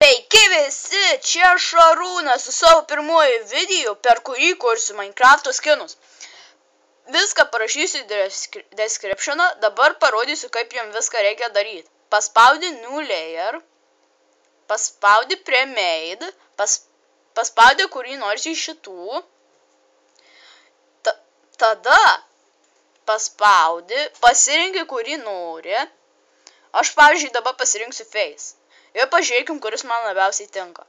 Sveiki visi, čia Šarūnas su savo pirmuoju video, per kurį kursiu Minecrafto skinus. Viską parašysiu descriptioną, dabar parodysiu, kaip jums viską reikia daryti. Paspaudi New Layer, paspaudi Premade, paspaudi kurį nors iš šitų, tada paspaudi, pasirinki kurį nori. Aš, pavyzdžiui, dabar pasirinksiu Face. Ir pažiūrėkim, kuris man labiausiai tinka.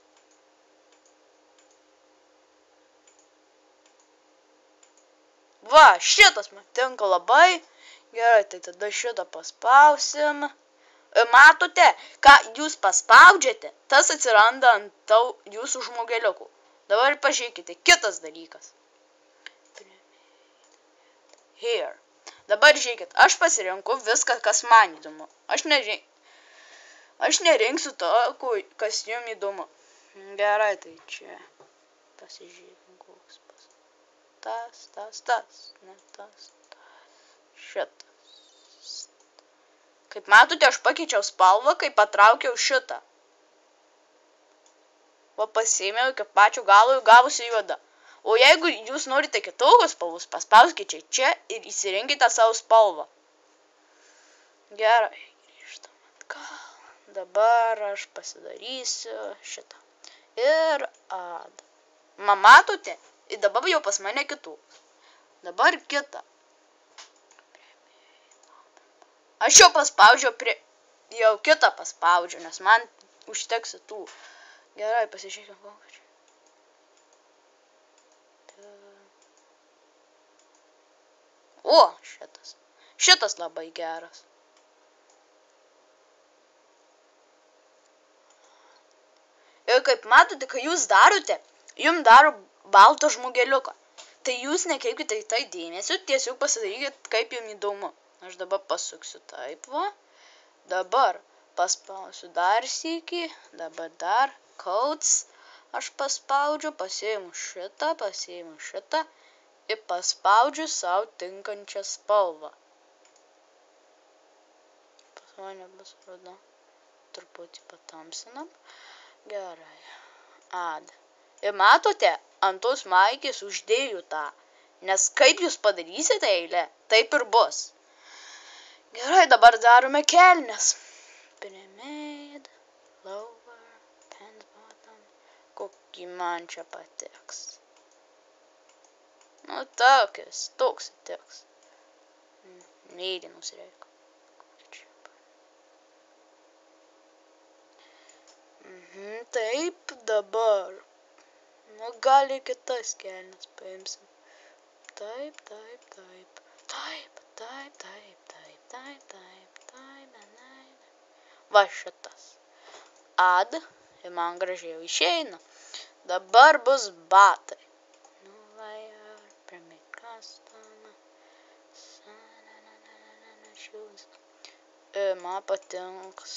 Va, šitas man tinka labai. Gerai, tai tada šitą paspausim. Matote, ką jūs paspaudžiate, tas atsiranda ant jūsų žmogeliukų. Dabar pažiūrėkite, kitas dalykas. Here. Dabar žiūrėkit, aš pasirinku viską, kas man įdomu. Aš nerinksiu to, kas jums įdomu. Gerai, tai čia. Pasižiūrėkim, koks tas. Ne tas. Šitas. Kaip matote, aš pakeičiau spalvą, kai patraukiau šitą. Va, pasiėmiau iki pačio galo ir gavusi juoda. O jeigu jūs norite kitokios spalvos, paspauskite čia ir įsirinkite savo spalvą. Gerai, grįžtam atgal. Dabar aš pasidarysiu šitą. Ir add. Matote? Ir dabar jau pas mane kitų. Dabar kitą. Aš jau paspaudžiau jau kitą paspaudžiau, nes man užteks tų. Gerai, pasižiūrėkime kokią čia. O, šitas. Šitas labai geras. Ir kaip matote, kai jūs darote, jums daro baltą žmogeliuką. Tai jūs nekreipkite į tai dėmesio, tiesiog pasidarykite, kaip jums įdomu. Aš dabar pasuksiu taip, va. Dabar paspausiu dar sykį, dabar dar codes. Aš paspaudžiu, pasiimu šitą ir paspaudžiu savo tinkančią spalvą. Pas mane bus ruda. Truputį patamsinam. Gerai. Add. Ir matote, ant tos maikės uždėjau tą. Nes kaip jūs padarysite eilę, taip ir bus. Gerai, dabar darome kelnes. Premade, lower, pants bottom. Kokį man čia patiks. Nu, toks tiks. Mėlynus reikia. Taip, dabar. Nu, gali kitas kelnes paimsim. Taip. Va šitas. Add. Ir man gražiai išeina. Dabar bus batai. Man patinks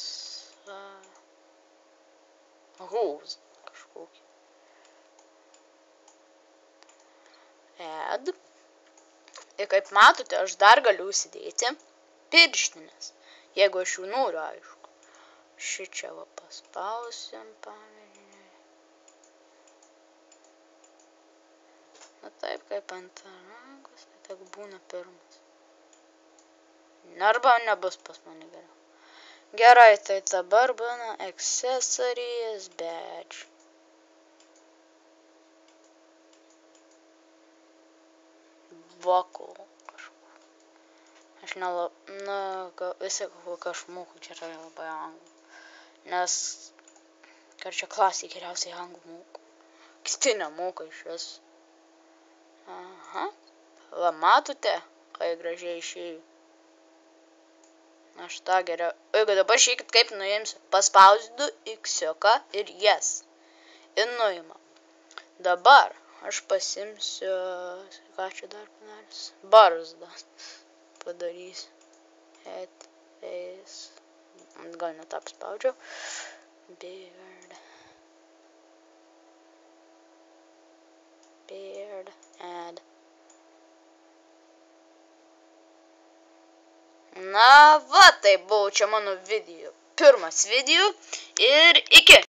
hose kažkokį. Add. Ir kaip matote, aš dar galiu įsidėti pirštinės, jeigu aš jų noriu, aišku. Šičia va paspausim, pavyzdžiui. Na taip, kaip ant rankos, tai tik būna pirmas. Arba nebus pas mane geriau. Gerai, tai dabar būna accessories badge. Buckle kažkur. Aš visi kokią aš moku, čia yra labai anglų. Nes, čia klasėje geriausiai anglų moku. Kiti nemoka iš vis. Aha. Va, matote, kai gražiai išėjo. Aš tą geriau. Jeigu dabar žiūrėkit, kaip nuimsiu. Paspausiu X-iuką ir yes. Ir nuima. Dabar aš pasimsiu. Ką čia dar padarys? Barzdą. Padarysiu. Head, face. Gal net apspaudžiau. Beard. Add. Na va, tai buvo čia mano video. Pirmas video ir iki.